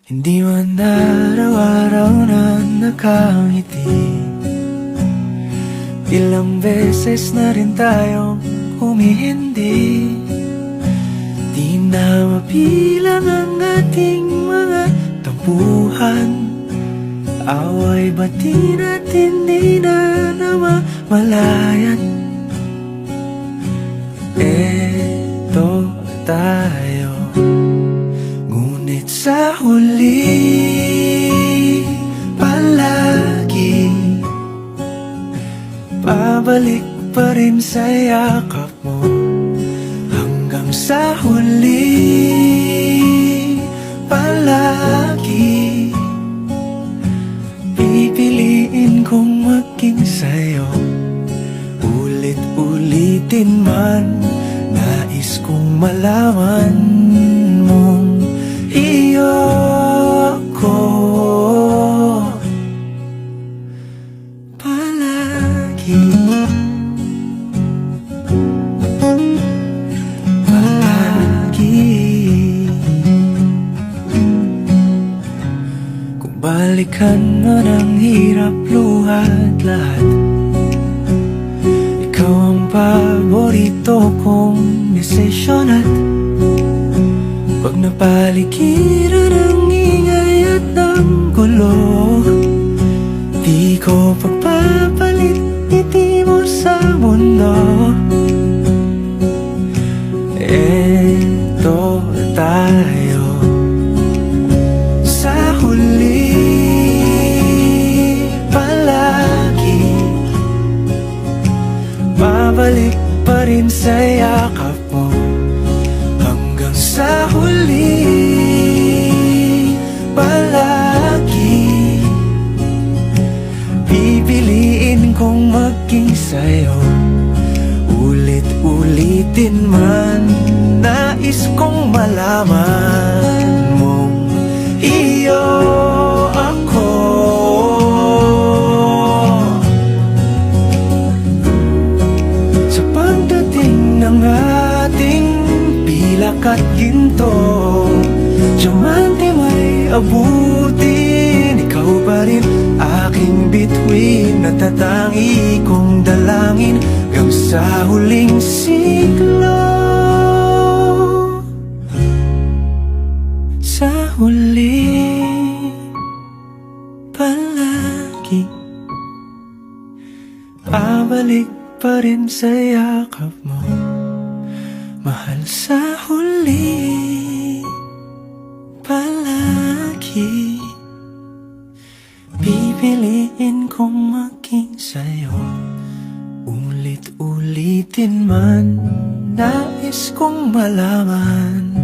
Hindi man araw-araw na nakangiti. Ilang beses na rin tayong humihindi. Di na mapilang ang ating mga tampuhan. Away bati natin di na namamalayan. Eto tayo, ngunit sa huli palagi pabalik pa rin sa yakap mo. Hanggang sa huli palagi pipiliin kong maging sa'yo. Ulit-ulitin man, nais kong malaman mong iyo ko palagi. Palagi. Kung balikan man ang hirap, luhat lahat, ikaw ang paborito kong desisyon. At pag napaligiran ang ingay at ng gulo, di ko pagpapalit ngiti mo sa mundo. Eto tayo, sa huli palagi babalik pa rin sa yakap mo. Hanggang sa huli palagi pipiliin kong maging sa'yo. Ulit-ulitin man, nais kong malaman mong iyo ako. Sa pagdating ng ating pilak at ginto, diamante may abutin, ikaw pa rin aking bituin. Natatangi kong dalangin hanggang sa huling siglo. Sa huli palagi pabalik pa rin sa yakap mo, mahal. Sa huli palagi pipiliin kong maging sa'yo. Ulit-ulitin man, nais kong malaman